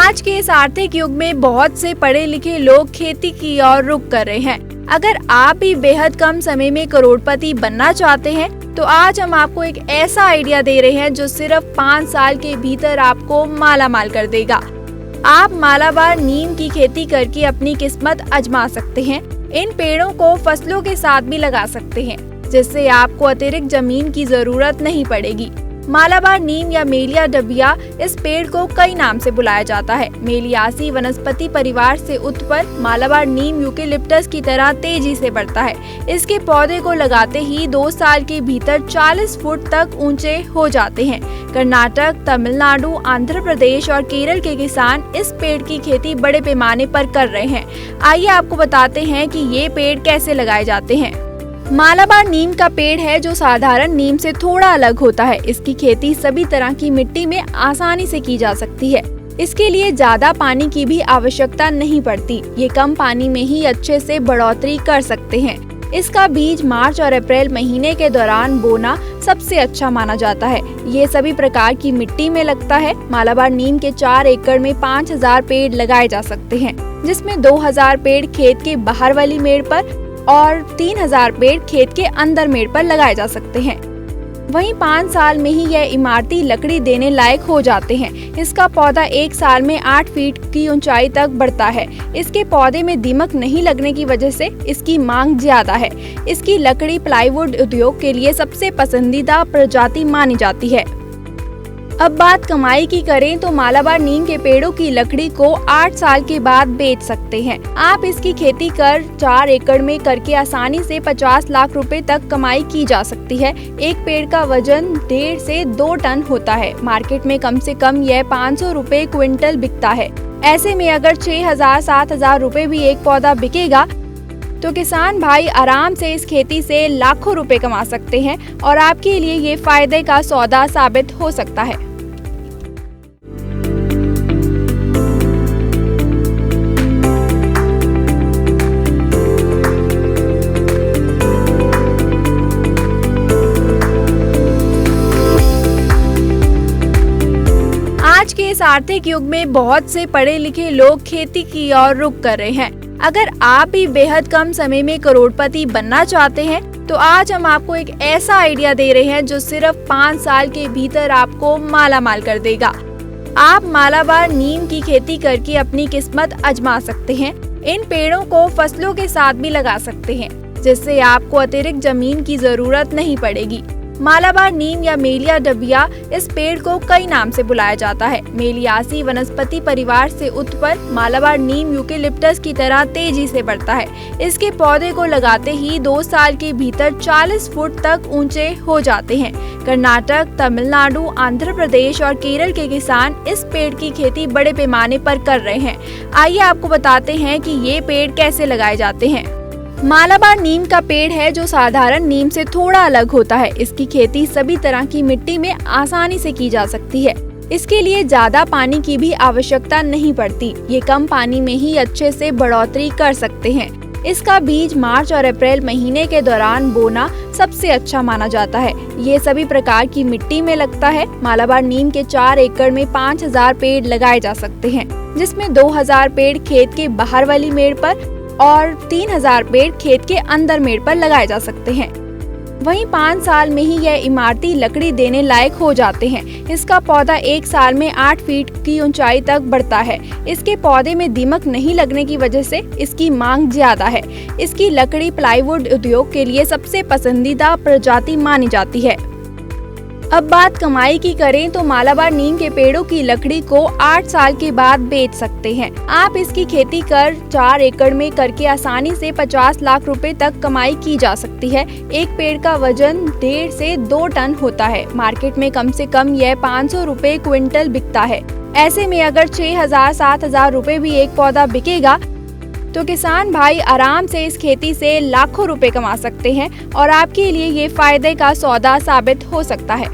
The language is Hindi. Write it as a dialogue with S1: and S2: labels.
S1: आज के इस आर्थिक युग में बहुत से पढ़े लिखे लोग खेती की ओर रुख कर रहे हैं। अगर आप भी बेहद कम समय में करोड़पति बनना चाहते हैं तो आज हम आपको एक ऐसा आइडिया दे रहे हैं जो सिर्फ 5 साल के भीतर आपको माला माल कर देगा। आप मालाबार नीम की खेती करके अपनी किस्मत आजमा सकते हैं। इन पेड़ों को फसलों के साथ भी लगा सकते हैं, जिससे आपको अतिरिक्त जमीन की जरूरत नहीं पड़ेगी। मालाबार नीम या मेलिया डबिया, इस पेड़ को कई नाम से बुलाया जाता है। मेलियासी वनस्पति परिवार से उत्पन्न मालाबार नीम यूकेलिप्टस की तरह तेजी से बढ़ता है। इसके पौधे को लगाते ही 2 साल के भीतर 40 फुट तक ऊंचे हो जाते हैं। कर्नाटक, तमिलनाडु, आंध्र प्रदेश और केरल के किसान इस पेड़ की खेती बड़े पैमाने पर कर रहे हैं। आइए आपको बताते हैं कि ये पेड़ कैसे लगाए जाते हैं। मालाबार नीम का पेड़ है जो साधारण नीम से थोड़ा अलग होता है। इसकी खेती सभी तरह की मिट्टी में आसानी से की जा सकती है। इसके लिए ज्यादा पानी की भी आवश्यकता नहीं पड़ती। ये कम पानी में ही अच्छे से बढ़ोतरी कर सकते हैं। इसका बीज मार्च और अप्रैल महीने के दौरान बोना सबसे अच्छा माना जाता है। ये सभी प्रकार की मिट्टी में लगता है। मालाबार नीम के 4 एकड़ में 5000 पेड़ लगाए जा सकते हैं, जिसमें 2000 पेड़ खेत के बाहर वाली मेड़ पर और 3000 पेड़ खेत के अंदर मेड़ पर लगाए जा सकते हैं। वहीं 5 साल में ही यह इमारती लकड़ी देने लायक हो जाते हैं। इसका पौधा 1 साल में 8 फीट की ऊंचाई तक बढ़ता है। इसके पौधे में दीमक नहीं लगने की वजह से इसकी मांग ज्यादा है। इसकी लकड़ी प्लाईवुड उद्योग के लिए सबसे पसंदीदा प्रजाति मानी जाती है। अब बात कमाई की करें तो मालाबार नीम के पेड़ों की लकड़ी को 8 साल के बाद बेच सकते हैं। आप इसकी खेती कर 4 एकड़ में करके आसानी से 50 लाख रुपए तक कमाई की जा सकती है। एक पेड़ का वजन 1.5 से 2 टन होता है। मार्केट में कम से कम यह 500 रुपए क्विंटल बिकता है। ऐसे में अगर 6000-7000 रुपए भी एक पौधा बिकेगा तो किसान भाई आराम से इस खेती से लाखों रुपए कमा सकते हैं और आपके लिए ये फायदे का सौदा साबित हो सकता है। आज के इस आर्थिक युग में बहुत से पढ़े लिखे लोग खेती की ओर रुख कर रहे हैं। अगर आप भी बेहद कम समय में करोड़पति बनना चाहते हैं तो आज हम आपको एक ऐसा आइडिया दे रहे हैं जो सिर्फ 5 साल के भीतर आपको माला माल कर देगा। आप मालाबार नीम की खेती करके अपनी किस्मत आजमा सकते हैं। इन पेड़ों को फसलों के साथ भी लगा सकते हैं, जिससे आपको अतिरिक्त जमीन की जरूरत नहीं पड़ेगी। मालाबार नीम या मेलिया डबिया, इस पेड़ को कई नाम से बुलाया जाता है। मेलियासी वनस्पति परिवार से उत्पन्न मालाबार नीम यूकेलिप्टस की तरह तेजी से बढ़ता है। इसके पौधे को लगाते ही 2 साल के भीतर 40 फुट तक ऊंचे हो जाते हैं। कर्नाटक, तमिलनाडु, आंध्र प्रदेश और केरल के किसान इस पेड़ की खेती बड़े पैमाने पर कर रहे हैं। आइए आपको बताते हैं कि ये पेड़ कैसे लगाए जाते हैं। मालाबार नीम का पेड़ है जो साधारण नीम से थोड़ा अलग होता है। इसकी खेती सभी तरह की मिट्टी में आसानी से की जा सकती है। इसके लिए ज्यादा पानी की भी आवश्यकता नहीं पड़ती। ये कम पानी में ही अच्छे से बढ़ोतरी कर सकते हैं। इसका बीज मार्च और अप्रैल महीने के दौरान बोना सबसे अच्छा माना जाता है। ये सभी प्रकार की मिट्टी में लगता है। मालाबार नीम के 4 एकड़ में 5000 पेड़ लगाए जा सकते हैं, जिसमें 2000 पेड़ खेत के बाहर वाली मेड़ पर और 3000 पेड़ खेत के अंदर मेड़ पर लगाए जा सकते हैं। वहीं 5 साल में ही यह इमारती लकड़ी देने लायक हो जाते हैं। इसका पौधा 1 साल में 8 फीट की ऊंचाई तक बढ़ता है। इसके पौधे में दीमक नहीं लगने की वजह से इसकी मांग ज्यादा है। इसकी लकड़ी प्लाईवुड उद्योग के लिए सबसे पसंदीदा प्रजाति मानी जाती है। अब बात कमाई की करें तो मालाबार नीम के पेड़ों की लकड़ी को 8 साल के बाद बेच सकते हैं। आप इसकी खेती कर 4 एकड़ में करके आसानी से 50 लाख रुपए तक कमाई की जा सकती है। एक पेड़ का वजन 1.5 से 2 टन होता है। मार्केट में कम से कम यह 500 रुपए क्विंटल बिकता है। ऐसे में अगर 6000-7000 रुपए भी एक पौधा बिकेगा तो किसान भाई आराम से इस खेती से लाखों रुपए कमा सकते हैं और आपके लिए ये फायदे का सौदा साबित हो सकता है।